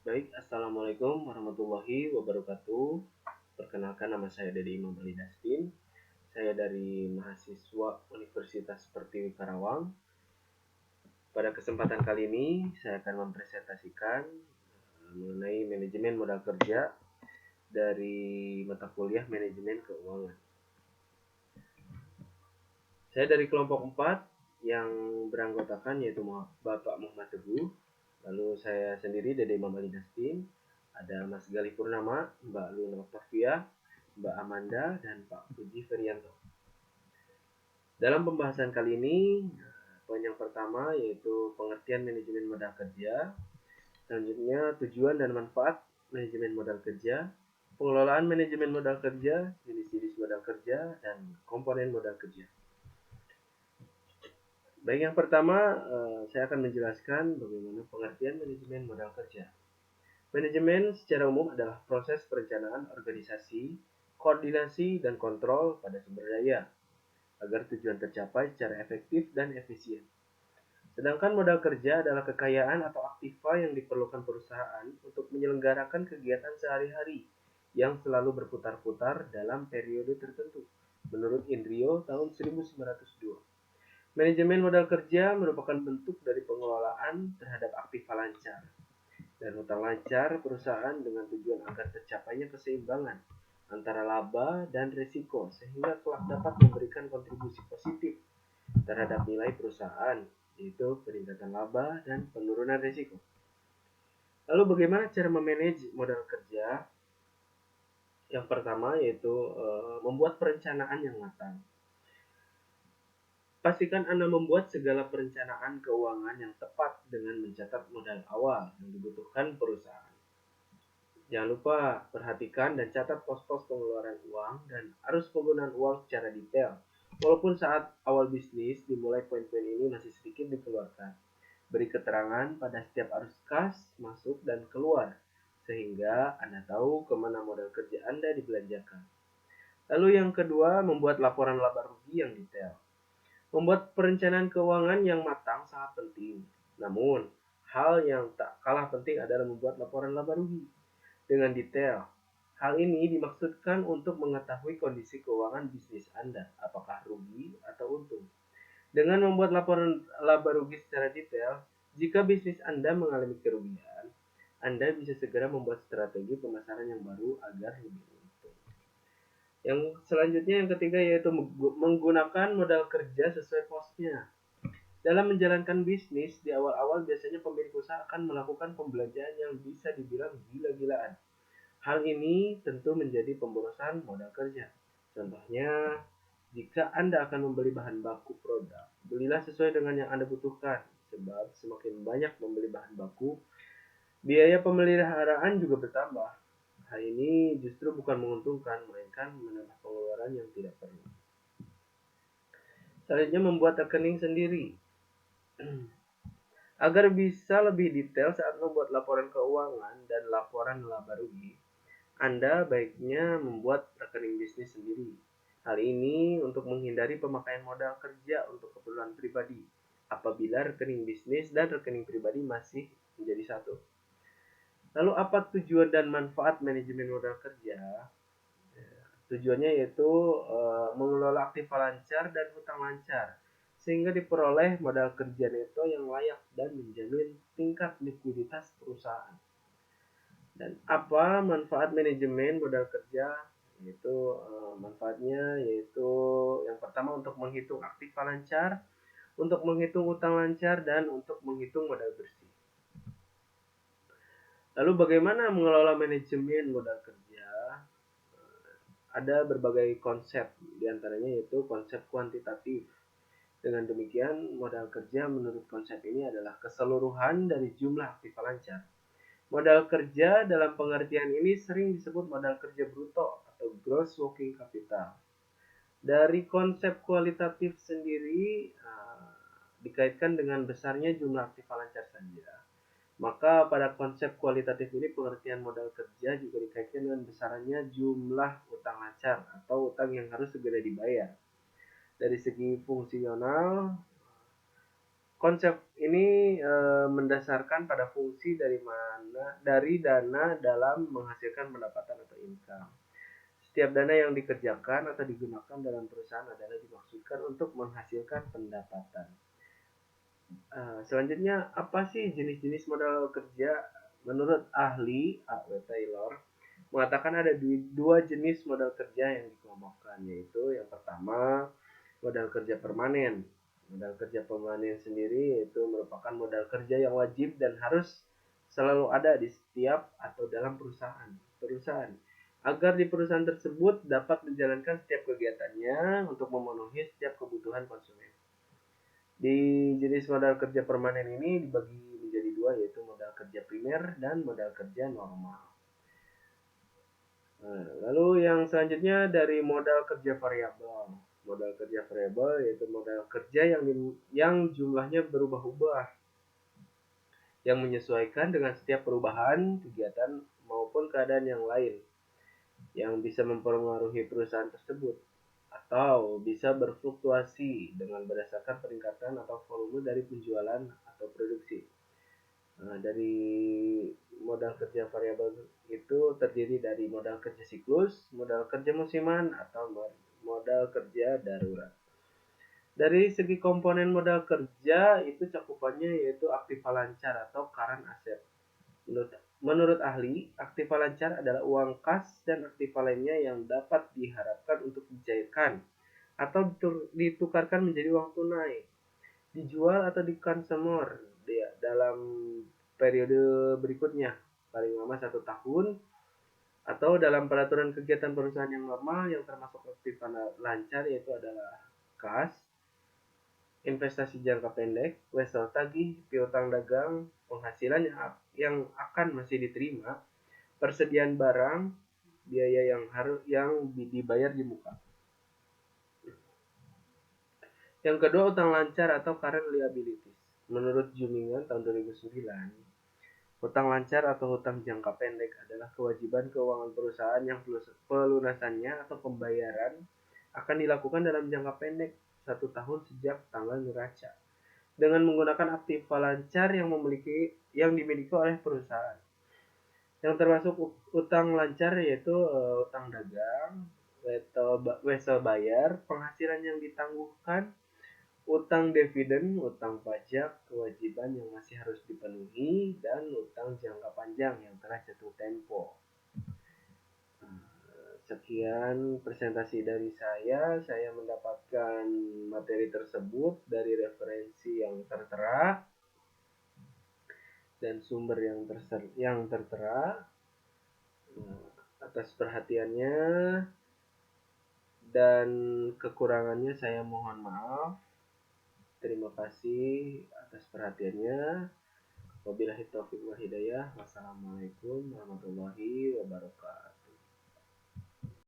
Baik, Assalamualaikum warahmatullahi wabarakatuh. Perkenalkan, nama saya Dede Imam Ali Dastin. Saya dari mahasiswa Universitas Pertiwi Karawang. Pada kesempatan kali ini, saya akan mempresentasikan mengenai manajemen modal kerja dari mata kuliah manajemen keuangan. Saya dari kelompok 4 yang beranggotakan yaitu Bapak Muhammad Teguh, lalu saya sendiri Dede Imam Ali Dastin, ada Mas Galih Purnama, Mbak Luna Octavia, Mbak Amanda, dan Pak Puji Ferianto. Dalam pembahasan kali ini, poin yang pertama yaitu pengertian manajemen modal kerja, selanjutnya tujuan dan manfaat manajemen modal kerja, pengelolaan manajemen modal kerja, jenis-jenis modal kerja, dan komponen modal kerja. Baik, yang pertama saya akan menjelaskan bagaimana pengertian manajemen modal kerja. Manajemen secara umum adalah proses perencanaan organisasi, koordinasi, dan kontrol pada sumber daya agar tujuan tercapai secara efektif dan efisien. Sedangkan modal kerja adalah kekayaan atau aktiva yang diperlukan perusahaan untuk menyelenggarakan kegiatan sehari-hari yang selalu berputar-putar dalam periode tertentu, menurut Indrio tahun 1902. Manajemen modal kerja merupakan bentuk dari pengelolaan terhadap aktiva lancar dan hutang lancar perusahaan dengan tujuan agar tercapainya keseimbangan antara laba dan risiko sehingga kelak dapat memberikan kontribusi positif terhadap nilai perusahaan, yaitu peningkatan laba dan penurunan risiko. Lalu bagaimana cara memanage modal kerja? Yang pertama yaitu membuat perencanaan yang matang. Pastikan Anda membuat segala perencanaan keuangan yang tepat dengan mencatat modal awal yang dibutuhkan perusahaan. Jangan lupa perhatikan dan catat pos-pos pengeluaran uang dan arus penggunaan uang secara detail. Walaupun saat awal bisnis dimulai poin-poin ini masih sedikit dikeluarkan. Beri keterangan pada setiap arus kas, masuk, dan keluar, sehingga Anda tahu kemana modal kerja Anda dibelanjakan. Lalu yang kedua, membuat laporan laba rugi yang detail. Membuat perencanaan keuangan yang matang sangat penting. Namun, hal yang tak kalah penting adalah membuat laporan laba rugi dengan detail. Hal ini dimaksudkan untuk mengetahui kondisi keuangan bisnis Anda, apakah rugi atau untung. Dengan membuat laporan laba rugi secara detail, jika bisnis Anda mengalami kerugian, Anda bisa segera membuat strategi pemasaran yang baru agar lebih untung. Yang selanjutnya, yang ketiga, yaitu menggunakan modal kerja sesuai posnya. Dalam menjalankan bisnis, di awal-awal biasanya pemilik usaha akan melakukan pembelanjaan yang bisa dibilang gila-gilaan. Hal ini tentu menjadi pemborosan modal kerja. Contohnya, jika Anda akan membeli bahan baku produk, belilah sesuai dengan yang Anda butuhkan, sebab semakin banyak membeli bahan baku, biaya pemeliharaan juga bertambah. Hal ini justru bukan menguntungkan, melainkan menambah pengeluaran yang tidak perlu. Selanjutnya, membuat rekening sendiri. Agar bisa lebih detail saat membuat laporan keuangan dan laporan laba rugi, Anda baiknya membuat rekening bisnis sendiri. Hal ini untuk menghindari pemakaian modal kerja untuk keperluan pribadi apabila rekening bisnis dan rekening pribadi masih menjadi satu. Lalu apa tujuan dan manfaat manajemen modal kerja? Tujuannya yaitu mengelola aktiva lancar dan hutang lancar sehingga diperoleh modal kerja neto yang layak dan menjamin tingkat likuiditas perusahaan. Dan apa manfaat manajemen modal kerja? Yaitu manfaatnya yaitu yang pertama untuk menghitung aktiva lancar, untuk menghitung utang lancar, dan untuk menghitung modal bersih. Lalu bagaimana mengelola manajemen modal kerja? Ada berbagai konsep, diantaranya yaitu konsep kuantitatif. Dengan demikian, modal kerja menurut konsep ini adalah keseluruhan dari jumlah aktiva lancar. Modal kerja dalam pengertian ini sering disebut modal kerja bruto atau gross working capital. Dari konsep kualitatif sendiri dikaitkan dengan besarnya jumlah aktiva lancar saja. Maka pada konsep kualitatif ini pengertian modal kerja juga dikaitkan dengan besarannya jumlah utang lancar atau utang yang harus segera dibayar. Dari segi fungsional, Konsep ini mendasarkan pada fungsi dari dana dalam menghasilkan pendapatan atau income. Setiap dana yang dikerjakan atau digunakan dalam perusahaan adalah dimaksudkan untuk menghasilkan pendapatan. Selanjutnya, apa sih jenis-jenis modal kerja? Menurut ahli A.W. Taylor, mengatakan ada dua jenis modal kerja yang dikelompokkan, yaitu yang pertama, modal kerja permanen. Modal kerja permanen sendiri yaitu merupakan modal kerja yang wajib dan harus selalu ada di setiap atau dalam perusahaan agar di perusahaan tersebut dapat menjalankan setiap kegiatannya untuk memenuhi setiap kebutuhan konsumen. Di jenis modal kerja permanen ini dibagi menjadi dua, yaitu modal kerja primer dan modal kerja normal. Lalu yang selanjutnya dari modal kerja variabel. Modal kerja variabel yaitu modal kerja yang jumlahnya berubah-ubah, yang menyesuaikan dengan setiap perubahan kegiatan maupun keadaan yang lain yang bisa mempengaruhi perusahaan tersebut, atau bisa berfluktuasi dengan berdasarkan peningkatan atau volume dari penjualan atau produksi. Dari modal kerja variabel itu terdiri dari modal kerja siklus, modal kerja musiman, atau modal kerja darurat. Dari segi komponen modal kerja itu cakupannya yaitu aktiva lancar atau current asset. Menurut ahli, aktiva lancar adalah uang kas dan aktiva lainnya yang dapat diharapkan untuk dicairkan atau ditukarkan menjadi uang tunai, dijual atau dikonsumer dalam periode berikutnya, paling lama 1 tahun, atau dalam peraturan kegiatan perusahaan yang normal yang termasuk aktiva lancar yaitu adalah kas, investasi jangka pendek, wesel tagih, piutang dagang, penghasilan yang akan masih diterima, persediaan barang, biaya yang dibayar di muka. Yang kedua, utang lancar atau current liabilities. Menurut Jumingan tahun 2009, hutang lancar atau hutang jangka pendek adalah kewajiban keuangan perusahaan yang pelunasannya atau pembayaran akan dilakukan dalam jangka pendek 1 tahun sejak tanggal neraca dengan menggunakan aktiva lancar yang dimiliki oleh perusahaan. Yang termasuk utang lancar yaitu utang dagang, wesel bayar, penghasilan yang ditangguhkan, utang dividen, utang pajak, kewajiban yang masih harus dipenuhi, dan utang jangka panjang yang telah jatuh tempo. Sekian presentasi dari saya. Saya mendapatkan materi tersebut dari referensi yang tertera dan sumber yang tertera. Atas perhatiannya dan kekurangannya saya mohon maaf. Terima kasih atas perhatiannya. Wabillahi taufiq wal hidayah. Wassalamualaikum warahmatullahi wabarakatuh.